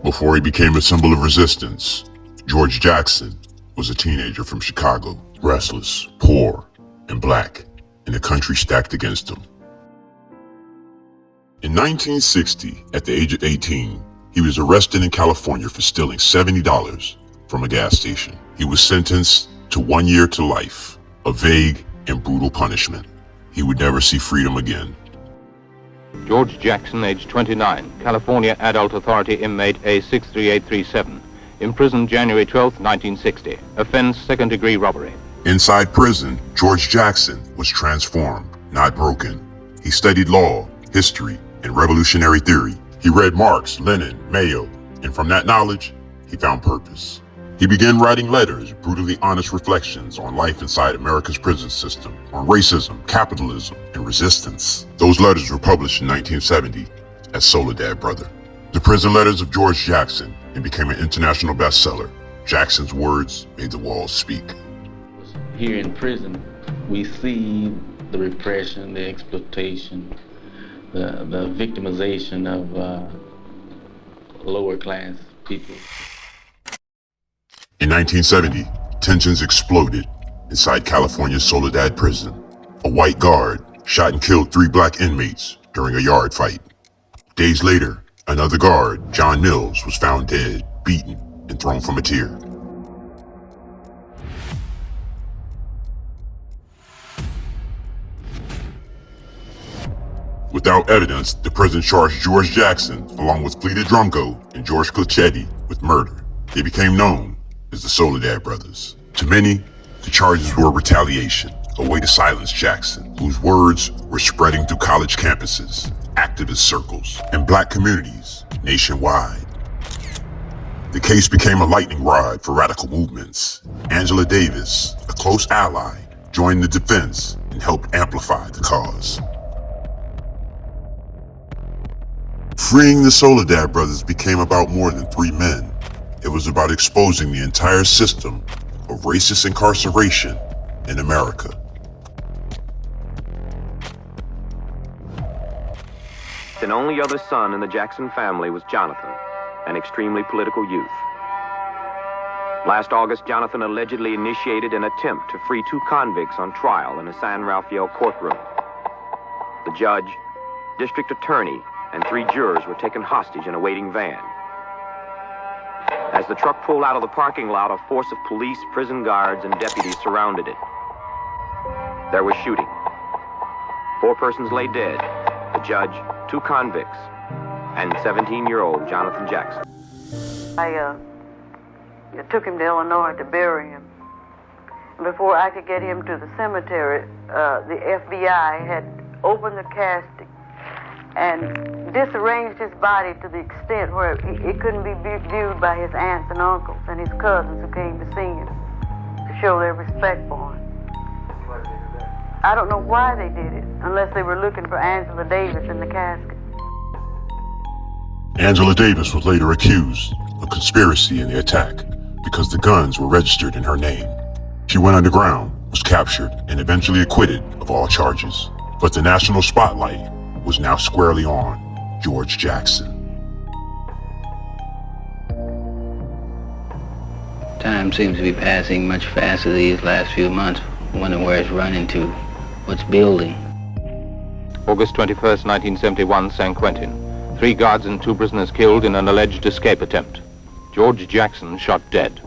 Before he became a symbol of resistance, George Jackson was a teenager from Chicago, restless, poor, and black, in a country stacked against him. In 1960, at the age of 18, he was arrested in California for stealing $70 from a gas station. He was sentenced to 1 year to life, a vague and brutal punishment. He would never see freedom again. George Jackson, age 29, California Adult Authority inmate A63837, imprisoned January 12, 1960. Offense, second-degree robbery. Inside prison, George Jackson was transformed, not broken. He studied law, history, and revolutionary theory. He read Marx, Lenin, Mayo, and from that knowledge, he found purpose. He began writing letters, brutally honest reflections on life inside America's prison system, on racism, capitalism, and resistance. Those letters were published in 1970 as Soledad Brothers. The Prison Letters of George Jackson, and became an international bestseller. Jackson's words made the walls speak. Here in prison, we see the repression, the exploitation, the victimization of lower class people. In 1970, tensions exploded inside California's Soledad prison. A white guard shot and killed 3 black inmates during a yard fight. Days later, another guard, John Mills, was found dead, beaten, and thrown from a tier. Without evidence, the prison charged George Jackson, along with Cleta Drumgo and George Clichetti, with murder. They became known as the Soledad Brothers. To many, the charges were retaliation, a way to silence Jackson, whose words were spreading through college campuses, activist circles, and black communities nationwide. The case became a lightning rod for radical movements. Angela Davis, a close ally, joined the defense and helped amplify the cause. Freeing the Soledad Brothers became about more than 3 men. It was about exposing the entire system of racist incarceration in America. An only other son in the Jackson family was Jonathan, an extremely political youth. Last August, Jonathan allegedly initiated an attempt to free 2 convicts on trial in a San Rafael courtroom. The judge, district attorney, and 3 jurors were taken hostage in a waiting van. As the truck pulled out of the parking lot, a force of police, prison guards, and deputies surrounded it. There was shooting. 4 persons lay dead: the judge, 2 convicts, and 17-year-old Jonathan Jackson. I took him to Illinois to bury him. Before I could get him to the cemetery, the FBI had opened the casket and disarranged his body to the extent where it couldn't be viewed by his aunts and uncles and his cousins who came to see him, to show their respect for him. I don't know why they did it, unless they were looking for Angela Davis in the casket. Angela Davis was later accused of conspiracy in the attack because the guns were registered in her name. She went underground, was captured, and eventually acquitted of all charges. But the national spotlight was now squarely on George Jackson. Time seems to be passing much faster these last few months. I wonder where it's running to, what's building. August 21st, 1971, San Quentin. 3 guards and 2 prisoners killed in an alleged escape attempt. George Jackson shot dead.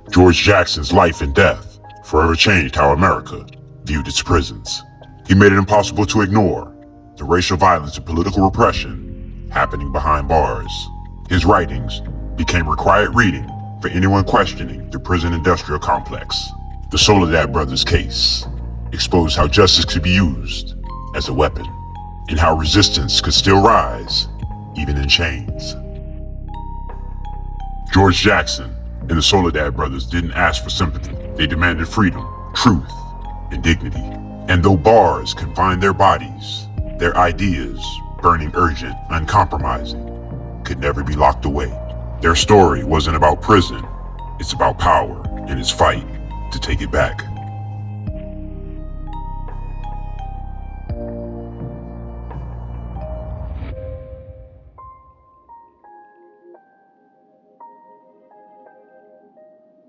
George Jackson's life and death forever changed how America viewed its prisons. He made it impossible to ignore the racial violence and political repression happening behind bars. His writings became required reading for anyone questioning the prison industrial complex. The Soledad Brothers case exposed how justice could be used as a weapon, and how resistance could still rise, even in chains. George Jackson and the Soledad Brothers didn't ask for sympathy. They demanded freedom, truth, and dignity. And though bars confined their bodies, their ideas, burning urgent, uncompromising, could never be locked away. Their story wasn't about prison, it's about power and its fight to take it back.